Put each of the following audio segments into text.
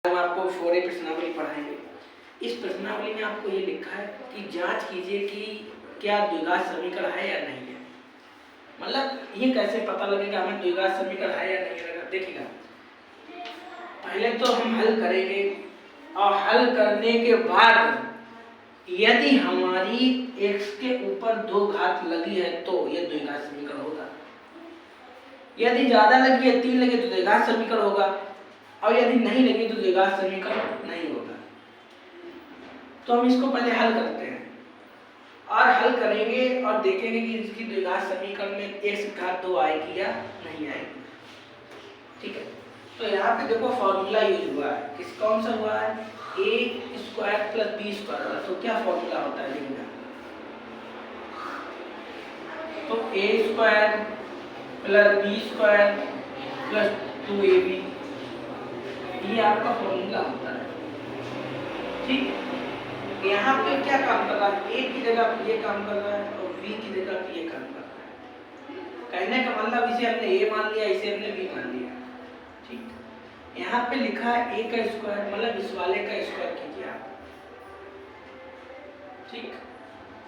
हम आपको फोरे प्रश्नावली पढ़ाएंगे। इस प्रश्नावली में आपको ये लिखा है कि जांच कीजिए कि क्या द्विघात समीकरण है या नहीं है। मतलब ये कैसे पता लगेगा हमें द्विघात समीकरण है या नहीं है। देखिएगा, पहले तो हम हल करेंगे और हल करने के बाद यदि हमारी x के ऊपर 2 घात लगी है तो यह द्विघात समीकरण होगा। यदि ज्यादा लगी है, 3 लगे तो द्विघात समीकरण होगा, और यदि नहीं लगी तो द्विघात समीकरण नहीं होगा। तो हम इसको पहले हल करते हैं और हल करेंगे और देखेंगे कि इसकी द्विघात समीकरण में x घात 2 आएगी या नहीं आएगी। ठीक है, तो यहाँ पे देखो फॉर्मूला यूज हुआ है। किस कौन सा हुआ है? a square plus b square. तो क्या फॉर्मूला होता है देखिएगा, तो a square plus b square plus 2ab, ये आपका फॉर्मूला होता है। ठीक, यहाँ पे क्या काम कर रहा है? a की जगह पे ये काम कर रहा है और b की जगह पे ये काम कर रहा है। कहने का मतलब इसे हमने a मान लिया, इसे हमने b मान लिया। ठीक, यहाँ पे लिखा है a का स्क्वायर, मतलब इस वाले का स्क्वायर कीजिए आप। ठीक,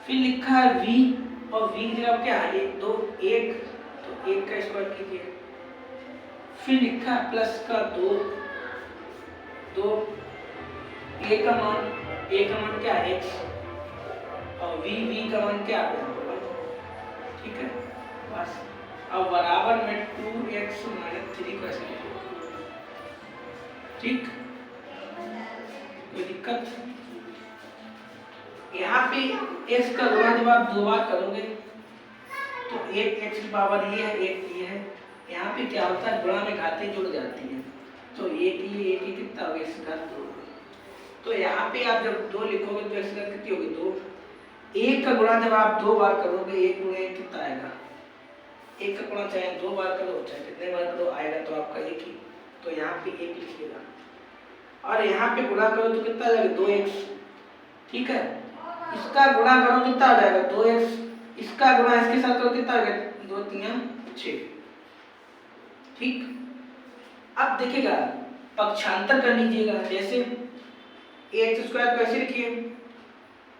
फिर लिखा है v और v की जगह क्या है? 1 2 1, तो 1 का स्क्वायर कीजिए। फिर लिखा है प्लस का 2 2, a का मान क्या है? x, और v का मान क्या है? 1। ठीक है, बस। अब बराबर में 2x - 3 को ऐसे लिखो। ठीक, कोई दिक्कत? यहाँ पे x का गुणा जब आप 2 बार करोगे तो 1x की पावर ये है, 1 ये है। यहाँ पे क्या होता है? गुणा में घातें जुड़ जाती हैं, तो 1 ये 1 कितना होगा? x घात 2। तो यहाँ पे आप जब 2 लिखोगे तो x घात कितनी होगी? 2। 1 का गुणा जब आप 2 बार करोगे, 1 गुणे 1 कितना आएगा? 1 का गुणा चाहे 2 बार करो चाहे कितने बार करो आएगा तो आपका 1 ही। तो यहाँ पे 1 लिखिएगा और यहाँ पे गुणा करो तो कितना आ जाएगा? 2x। ठीक है, इसका गुणा करो कितना आ जाएगा? 2x। इसका गुणा इसके साथ करो कितना आ गया? 2 3 6। ठीक, अब देखिएगा पक्षांतर कर लीजिएगा। जैसे x स्क्वायर को ऐसे लिखिए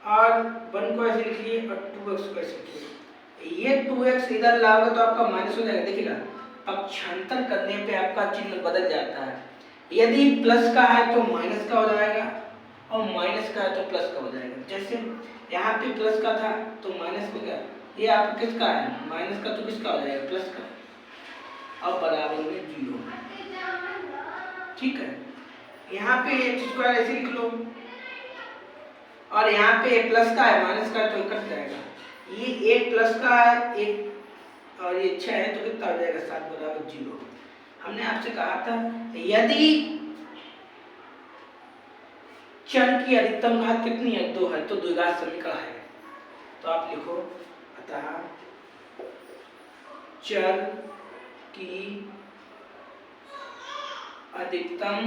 और 1 को ऐसे लिखिए और 2x को ऐसे लिखिए। ये 2x इधर लाओगे तो आपका माइनस हो जाएगा। देखिएगा, पक्षांतर करने पे आपका चिन्ह बदल जाता है। यदि प्लस का है तो माइनस का हो जाएगा और माइनस का है तो प्लस का हो जाएगा। जैसे यहाँ पे प्लस का था तो माइनस हो गया। ये आपका किसका है? माइनस का, तो किसका हो जाएगा? प्लस का। अब बराबर में 0। ठीक है, यहाँ पे x स्क्वायर ऐसे लिख लो और यहाँ पे प्लस का है माइनस का तो कट जाएगा। ये 1 प्लस का है 1 और ये 6 है तो कितना हो जाएगा? 7 बराबर 0। हमने आपसे कहा था यदि चर की अधिकतम घात कितनी है? 2 है तो द्विघात समीकरण है। तो आप लिखो, अतः चर की अधिकतम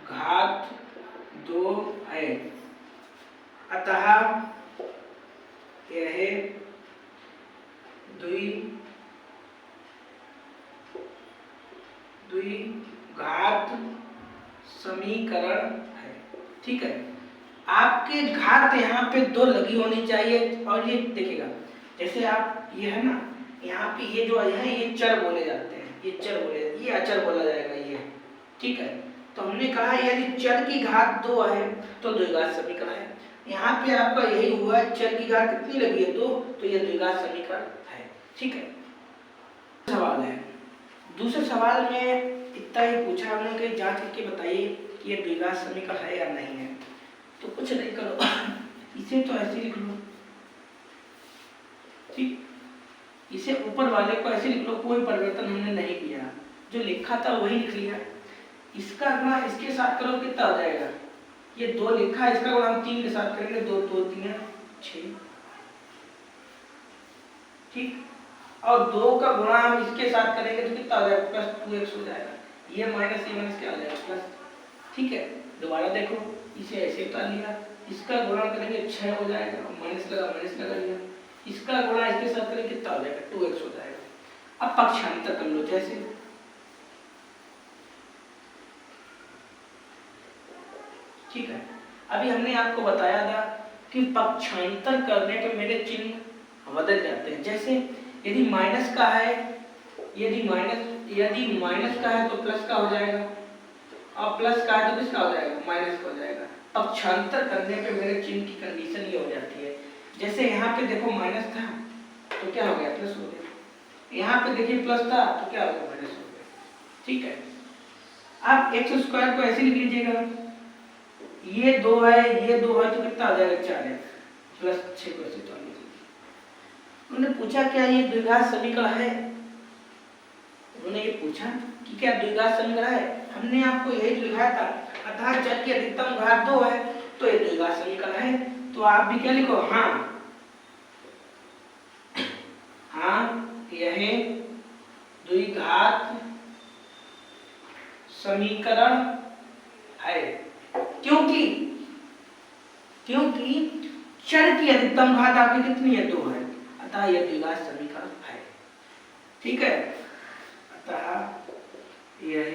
घात 2 है, अतः यह द्विघात समीकरण है। ठीक है, आपके घात यहाँ पे 2 लगी होनी चाहिए। और ये देखिएगा, जैसे आप ये है ना, यहाँ पे ये जो है ये चर बोले जाते हैं, ये चर बोले, ये अचर बोला जाएगा ये। ठीक है, तो हमने कहा यदि चर की घात 2 है तो द्विघात समीकरण है। यहाँ पे आपका यही हुआ है, चर की घात कितनी लगी है? 2, तो यह द्विघात समीकरण है। ठीक है, सवाल है। दूसरे सवाल में इतना ही पूछा हमने कि जांच करके बताइए कि ये द्विघात समीकरण है या नहीं है। तो कुछ नहीं करो, इसे तो ऐसे लिख लो। ठीक, इसे ऊपर वाले को ऐसे लिख लो, कोई परिवर्तन हमने नहीं किया, जो लिखा था वही लिख लिया। इसका गुणा इसके साथ करो कितना हो जाएगा? ये 2 लिखा है, इसका गुणा हम 3 के साथ करेंगे, 2 2 3 6। ठीक, और 2 का गुणा हम इसके साथ करेंगे तो कितना हो जाएगा? प्लस 2x हो जाएगा। ये माइनस क्या हो जाएगा? प्लस। ठीक है, दोबारा देखो, इसे ऐसे उतार लिया, इसका गुणा करेंगे 6 हो जाएगा, माइनस लगा लिया, इसका गुणा इसके साथ करेंगे कितना हो जाएगा? 2x हो जाएगा। अब पक्षांतर कर लो। जैसे ठीक है। अभी हमने आपको बताया था कि पक्षांतर करने पे मेरे चिन्ह बदल जाते हैं। जैसे यदि माइनस का है, यदि माइनस का है तो प्लस का हो जाएगा, और प्लस का है तो किसका हो जाएगा, माइनस का हो जाएगा। पक्षांतर करने पे मेरे चिन्ह की कंडीशन ये हो जाती है। जैसे यहाँ पे देखो माइनस था तो क्या हो गया, प्लस हो गया। यहाँ पे देखिए प्लस था तो क्या हो गया, माइनस हो गया। ठीक है। आप एक्स स्क्वायर को ऐसे लिख लीजिएगा, ये 2 है, ये 2 है तो कितना आ जाएगा, 4x प्लस 6 को ऐसे तो उन्होंने पूछा क्या ये द्विघात समीकरण है, उन्होंने ये पूछा कि क्या द्विघात समीकरण है। हमने आपको यही लिखाया था, अतः चर की अधिकतम घात 2 है तो ये द्विघात समीकरण है। तो आप भी क्या लिखो, हाँ यह द्विघात समीकरण है, क्योंकि चर की अधिकतम घात आपकी कितनी है, 2 है, अतः यह द्विघात समीकरण है। ठीक है, अतः यह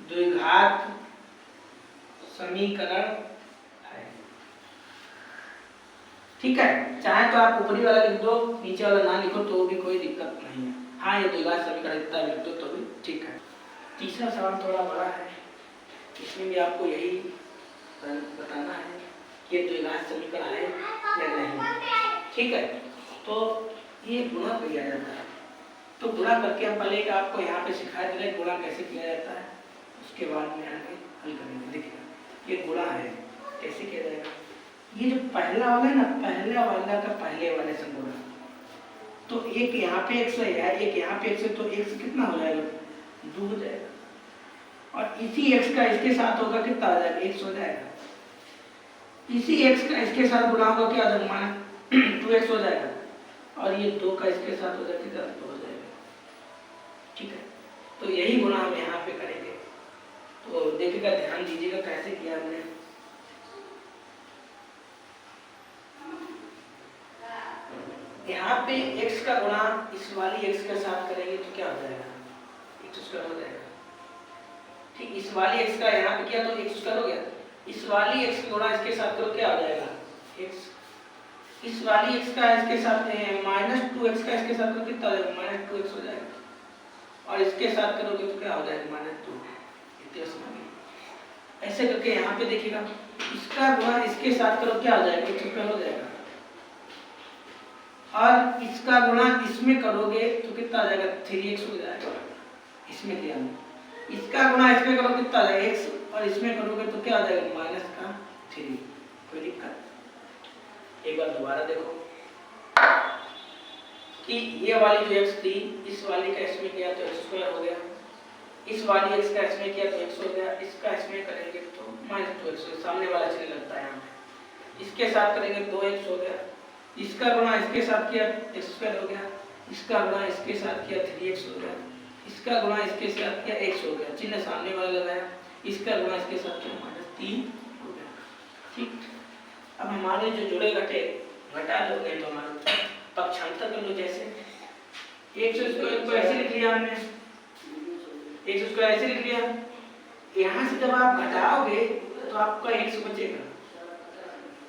द्विघात समीकरण है। ठीक है, चाहे तो आप ऊपरी वाला लिख दो, नीचे वाला ना लिखो तो भी कोई दिक्कत नहीं है। हाँ, ये द्विघात समीकरण इतना लिख दो तो भी ठीक है। तीसरा सवाल थोड़ा बड़ा है, इसमें भी आपको यही बताना है कि ये द्विघात समीकरण है या नहीं। ठीक है, तो ये गुणा किया जाता है, तो गुणा करके हम पहले आपको यहाँ पे सिखा दिया गुणा कैसे किया जाता है, उसके बाद में आगे हल करेंगे। देखिए ये गुणा है, कैसे किया जाएगा। ये जो पहला वाला है ना, पहला वाला का पहले वाले से गुणा, तो एक यहाँ पे x है, एक यहाँ पे x है, तो x कितना हो जाएगा, 2 हो जाएगा, और इसी x का इसके साथ होगा कितना आ जाएगा, x हो जाएगा। इसी x का इसके साथ गुणा होगा क्या हो जाएगा, माना 2x हो जाएगा, और ये 2 का इसके साथ हो जाएगा कितना, 2 हो जाएगा। ठीक है, तो यही गुणा हम यहाँ पे करेंगे। तो देखिएगा, ध्यान दीजिएगा कैसे किया हमने। यहाँ पे x का गुणा इस वाली x के साथ करेंगे तो क्या हो जाएगा, x स्क्वायर हो जाएगा। ठीक, इस वाली x का यहाँ पे किया तो x स्क्वायर हो गया, इस वाली x का गुणा इसके साथ करो क्या हो जाएगा, x। इस वाली x का इसके साथ -2x का इसके साथ करो कितना हो जाएगा, -2x हो जाएगा, और इसके साथ करोगे तो क्या हो जाएगा, -2। ऐसे करके यहाँ पे देखिएगा, इसका गुणा इसके साथ करो क्या हो जाएगा, x स्क्वायर हो जाएगा, और इसका गुणा इसमें करोगे तो कितना आ जाएगा, 3x हो जाएगा। इसमें किया इसका गुणा इसमें करो कितना आ जाएगा, x, और इसमें करोगे तो क्या आ जाएगा, -3। कोई दिक्कत। एक बार दोबारा देखो कि ये वाली जो x थी, इस वाली का इसमें किया तो x स्क्वायर हो गया, इस वाली x का इसमें किया तो x हो गया, इसका इसमें करेंगे तो -2x, सामने वाला चिन्ह लगता है यहाँ पे। इसके साथ करेंगे 2x हो गया, इसका गुणा इसके साथ किया x स्क्वायर हो गया, इसका गुणा इसके साथ किया 3x हो गया, इसका गुणा इसके साथ किया x हो गया, चिन्ह सामने वाला लगाया, इसका गुणा इसके साथ किया -3 हो गया। ठीक, अब हमारे जो जुड़े घटे घटा लोगे तो हमारा पक्षांतर कर लो। जैसे x स्क्वायर को ऐसे लिख लिया हमने, x स्क्वायर ऐसे लिख लिया, यहाँ से जब आप घटाओगे तो आपका x बचेगा,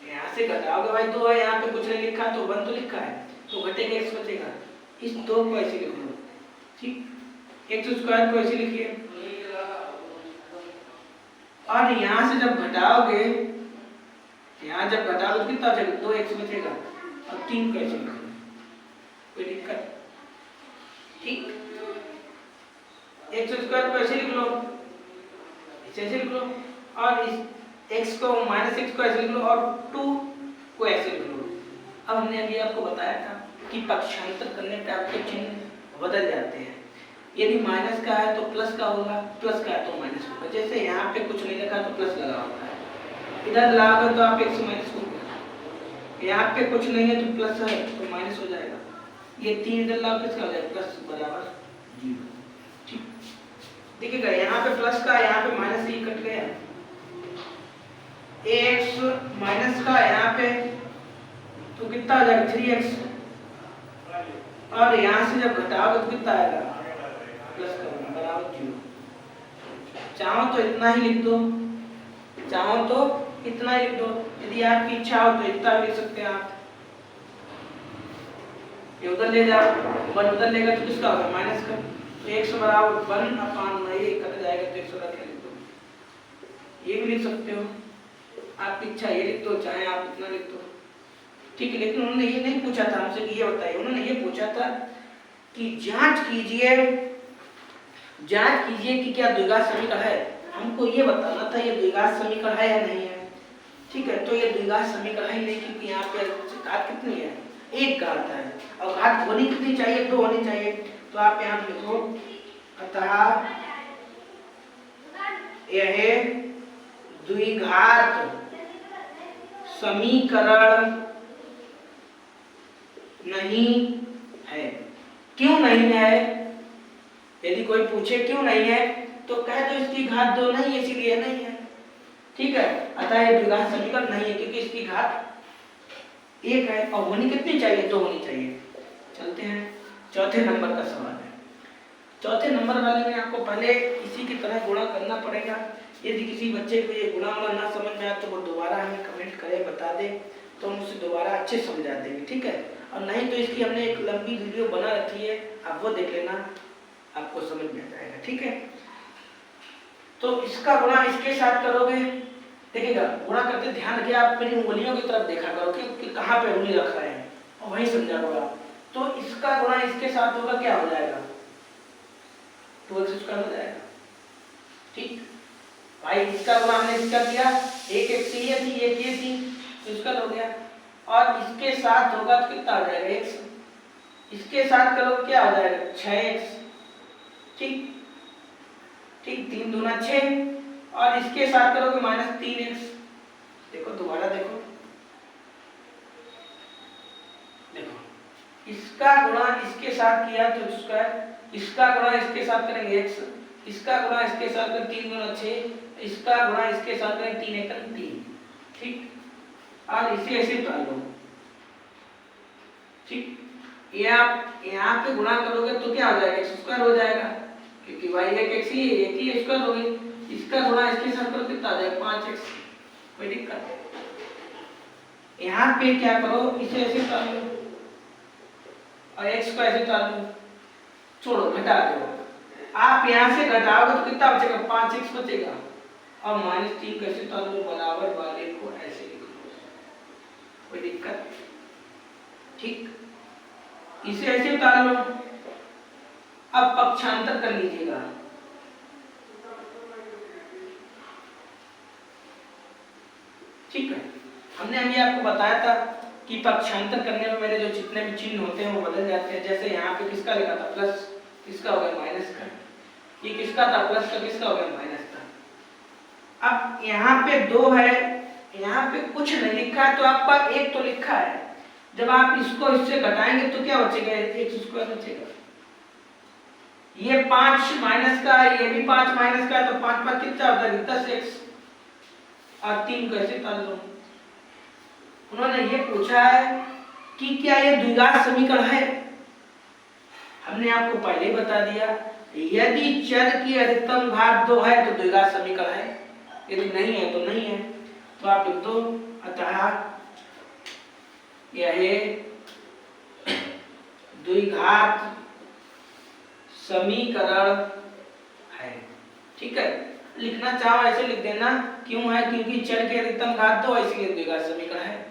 यहाँ से घटाओगे भाई 2 है, यहाँ पे कुछ नहीं लिखा तो 1 तो लिखा है, तो घटेगा x बचेगा, इस 2 को ऐसे लिख लो। ठीक, x स्क्वायर को ऐसे लिखिए, और यहाँ से जब घटाओगे, यहाँ जब घटाओगे कितना बचेगा, 2x बचेगा, और 3 को ऐसे लिख लो, कोई दिक्कत। ठीक, x स्क्वायर को ऐसे लिख लो, ऐसे लिख लो, और इस x को -x को ऐसे लिख लो, और 2 को ऐसे लिख लो। अब हमने अभी आपको बताया था कि पक्षांतर करने पे आपके चिन्ह बदल जाते हैं। यदि माइनस का है तो प्लस का होगा, प्लस का है तो माइनस होगा। जैसे यहाँ पे कुछ नहीं लिखा तो प्लस लगा होता है, इधर लाओगे तो आप x माइनस होगा, यहाँ पे कुछ नहीं है तो प्लस है तो माइनस हो जाएगा, ये 3 इधर लाओगे किसका हो जाएगा, प्लस बराबर 0। ठीक, देखिएगा यहाँ पे प्लस का, यहाँ पे माइनस ही कट गया, x माइनस का यहाँ पे तो कितना आ जाएगा, 3x, और यहाँ से जब घटाओगे तो कितना आएगा, प्लस का बराबर 0। चाहो तो इतना ही लिख दो, चाहो तो इतना ही लिख दो। यदि आपकी इच्छा हो तो इतना लिख सकते हैं आप। ये उधर ले जाओ, 1 उधर लेगा तो किसका होगा माइनस का, तो x बराबर 1/9 कट जाएगा तो 100 रख लिख दो। ये भी लिख सकते हो, आपकी इच्छा ये लिख दो, चाहे आप इतना लिख दो, ठीक है। लेकिन उन्होंने ये नहीं पूछा था हमसे कि ये बताइए, उन्होंने ये पूछा था कि जांच कीजिए कि क्या द्विघात समीकरण है। हमको ये बताना था ये द्विघात समीकरण है या नहीं है, ठीक है। तो ये द्विघात समीकरण है नहीं, क्योंकि यहाँ पे घात कितनी है, एक घात है, और घात होनी कितनी चाहिए, 2 होनी चाहिए। तो आप यहाँ पे लिखो, अतः यह द्विघात समीकरण नहीं है। क्यों नहीं है, यदि कोई पूछे क्यों नहीं है तो कह दो इसकी घात 2 नहीं है इसीलिए नहीं है, ठीक है। अतः यह द्विघात समीकरण नहीं है क्योंकि इसकी घात 1 है, और होनी कितनी चाहिए, 2 होनी चाहिए। चलते हैं चौथे नंबर का सवाल है। चौथे नंबर वाले में आपको पहले इसी की तरह गुणा करना पड़ेगा। यदि किसी बच्चे को ये गुणा ना समझ में आए तो वो दोबारा हमें कमेंट करे, बता दे, तो हम उसे दोबारा अच्छे समझा देंगे, ठीक है। और नहीं तो इसकी हमने एक लंबी वीडियो बना रखी है, आप वो देख लेना, आपको समझ में आ जाएगा, ठीक है। तो इसका गुणा इसके साथ करोगे, देखिएगा गुणा करते ध्यान रखिए, आप मेरी उंगलियों की तरफ देखा करो कि कहाँ पे उंगली रख रहे हैं, और वही समझा होगा। तो इसका गुणा इसके साथ होगा, क्या हो जाएगा, 2x² हो जाएगा, ठीक भाई। इसका गुणा हमने इसका किया, एक x ये थी, एक ये थी, तो इसका हो गया, और इसके साथ होगा तो कितना आ जाएगा, x। इसके साथ करो क्या हो जाएगा, 6x, ठीक ठीक, 3 दूना 6, और इसके साथ करोगे -3x। देखो दोबारा देखो, देखो इसका गुणा इसके साथ किया तो स्क्वायर, इसका गुणा इसके साथ करेंगे x, इसका गुणा इसके साथ करें 3 दूना 6, इसका गुणा इसके साथ करें 3 एकम 3, ठीक। और इसे ऐसे उतार लो, ठीक। ये आप यहाँ पे गुणा करोगे तो क्या हो जाएगा, x² हो जाएगा, क्योंकि y एक x ही है, एक ही x² हो गई। इसका गुणा इसके साथ करो कितना आ जाएगा, 5x, कोई दिक्कत नहीं। यहाँ पे क्या करो, इसे ऐसे उतार लो और x को ऐसे उतार लो, छोड़ो घटा दो। आप यहाँ से घटाओगे तो कितना बचेगा, 5x बचेगा, और -3 कैसे उतार लो, बराबर वाले को ऐसे लिख लो, कोई दिक्कत, ठीक। इसे ऐसे उतार लो। अब पक्षांतर कर लीजिएगा, ठीक है। हमने अभी आपको बताया था कि पक्षांतर करने में मेरे जो जितने भी चिन्ह होते हैं वो बदल जाते हैं। जैसे यहाँ पे किसका लिखा था प्लस, किसका हो गया माइनस का, ये किसका था प्लस का, किसका हो गया माइनस का। अब यहाँ पे 2 है, यहाँ पे कुछ नहीं लिखा है तो आपका 1 तो लिखा है। जब आप इसको इससे घटाएंगे तो क्या बचेगा, x² बचेगा। ये 5 माइनस का है, ये भी 5 माइनस का है, तो 5 पर कितना होता है 10x, और 3 कैसे उतार लो। उन्होंने ये पूछा है कि क्या ये द्विघात समीकरण है। हमने आपको पहले ही बता दिया, यदि चर की अधिकतम घात 2 है तो द्विघात समीकरण है, यदि नहीं है तो नहीं है। तो आप लिख दो, अतः यह द्विघात समीकरण है, ठीक है। लिखना चाहो ऐसे लिख देना, क्यों है, क्योंकि चर की अधिकतम घात 2 है इसलिए द्विघात समीकरण है।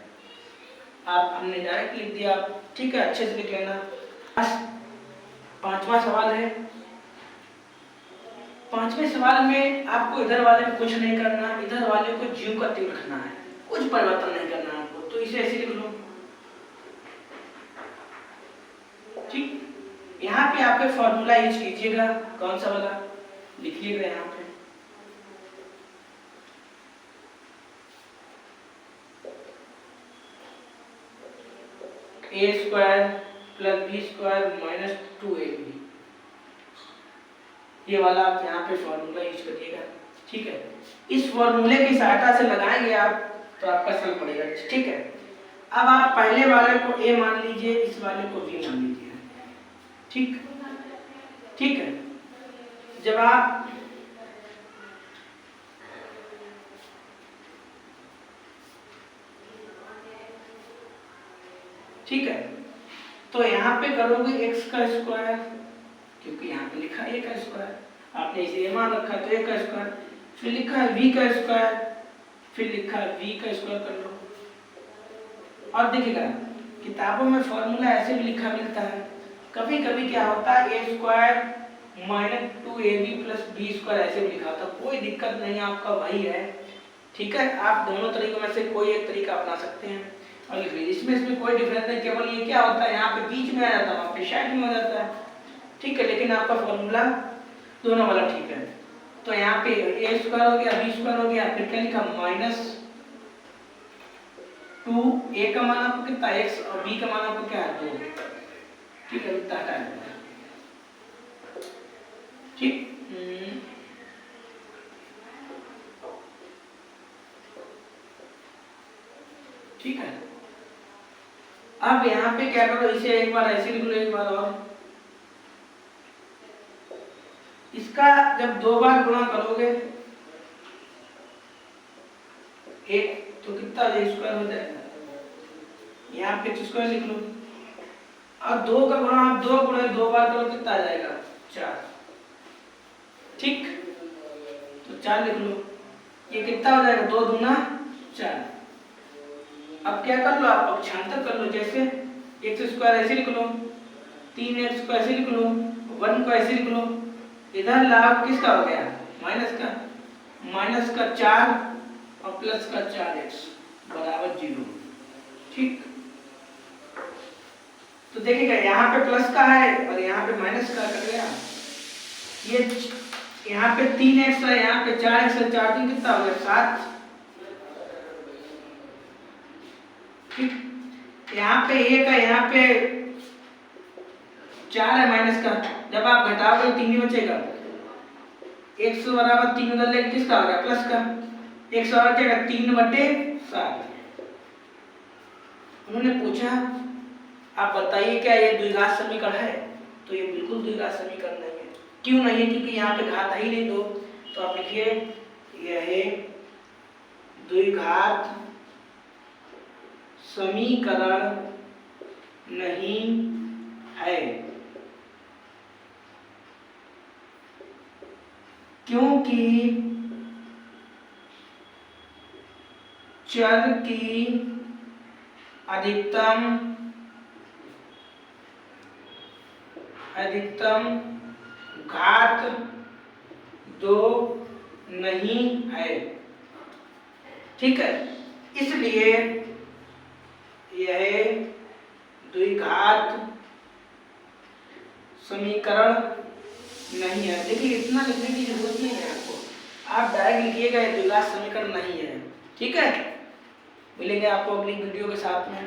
आप हमने डायरेक्ट लिख दिया, ठीक है, अच्छे से लिख लेना। 5वां सवाल है। 5वें सवाल में आपको इधर वाले में कुछ नहीं करना, इधर वाले को ज्यों का त्यों रखना है, कुछ परिवर्तन नहीं करना आपको। तो इसे ऐसे लिख लो, ठीक। यहाँ पे आपके फॉर्मूला यूज कीजिएगा, कौन सा वाला लिखिएगा यहाँ पे, a² + b² - 2ab, ये वाला आप यहाँ पे फॉर्मूला यूज करिएगा, ठीक है। इस फॉर्मूले की सहायता से लगाएंगे आप तो आपका सही पड़ेगा, ठीक है। अब आप पहले वाले को a मान लीजिए, इस वाले को b मान लीजिए, ठीक, ठीक है। जब आप ठीक है। तो यहाँ पे करोगे x का स्क्वायर, क्योंकि यहाँ पे लिखा है a का स्क्वायर, आपने इसे a मान रखा है तो a का स्क्वायर, फिर लिखा है v का स्क्वायर, फिर लिखा है v का स्क्वायर कर लो। और देखिएगा किताबों में फॉर्मूला ऐसे भी लिखा मिलता है, कभी कभी क्या होता है a square minus 2ab plus b square ऐसे भी लिखा होता है, कोई दिक्कत नहीं, आपका वही है। ठीक है, आप दोनों तरीकों में से कोई एक तरीका अपना सकते हैं और लिख लीजिए, इसमें कोई डिफरेंस नहीं, केवल ये क्या होता है यहाँ पे बीच में आ जाता है, वहाँ पे साइड में हो जाता है। ठीक है, लेकिन आपका फॉर्मूला दोनों वाला ठीक है। तो यहाँ पे a स्क्वायर हो गया, b स्क्वायर हो गया, फिर क्या लिखा माइनस 2, a का मान आपको कितना x और b का मान आपको क्या है 2। ठीक है, इतना हटा देना। ठीक, ठीक है। अब यहाँ पे क्या करो, इसे एक बार ऐसे लिख लो, एक बार और। इसका जब दो बार गुणा करोगे एक तो कितना स्क्वायर हो जाएगा, यहाँ पे स्क्वायर लिख लो, और 2 का गुणा आप 2 गुणे 2 बार करो कितना आ जाएगा 4। ठीक, तो 4 लिख लो, ये कितना हो जाएगा 2 दूना 4। अब क्या कर लो, आप पक्षांतर कर लो, जैसे x स्क्वायर ऐसे लिख लो, 3x को ऐसे लिख लो, 1 को ऐसे लिख लो, इधर लाभ किसका हो गया माइनस का 4 और प्लस का 4x बराबर 0। ठीक, तो देखिएगा यहाँ पे प्लस का है और यहाँ पे माइनस का कर गया, ये यहाँ पे 3x है, यहाँ पे 4x है, 4 3 कितना हो गया 7। ठीक, यहाँ पे 1 है, यहाँ पे 4 है माइनस का, जब आप घटाओगे 3 ही बचेगा, x बराबर 3 उधर लेके किसका हो गया प्लस का, x बराबर क्या 3/7। उन्होंने पूछा आप बताइए क्या ये द्विघात समीकरण है, तो ये बिल्कुल द्विघात समीकरण नहीं है। क्यों नहीं है, क्योंकि यहाँ पे घात ही नहीं 2, तो आप लिखिए यह द्विघात समीकरण नहीं है, क्योंकि चर की अधिकतम घात 2 नहीं है। ठीक है, इसलिए यह द्विघात समीकरण नहीं है। देखिए इतना लिखने की जरूरत नहीं है आपको, आप डायरेक्ट लिखिएगा ये द्विघात समीकरण नहीं है। ठीक है, मिलेंगे आपको अगली वीडियो के साथ में।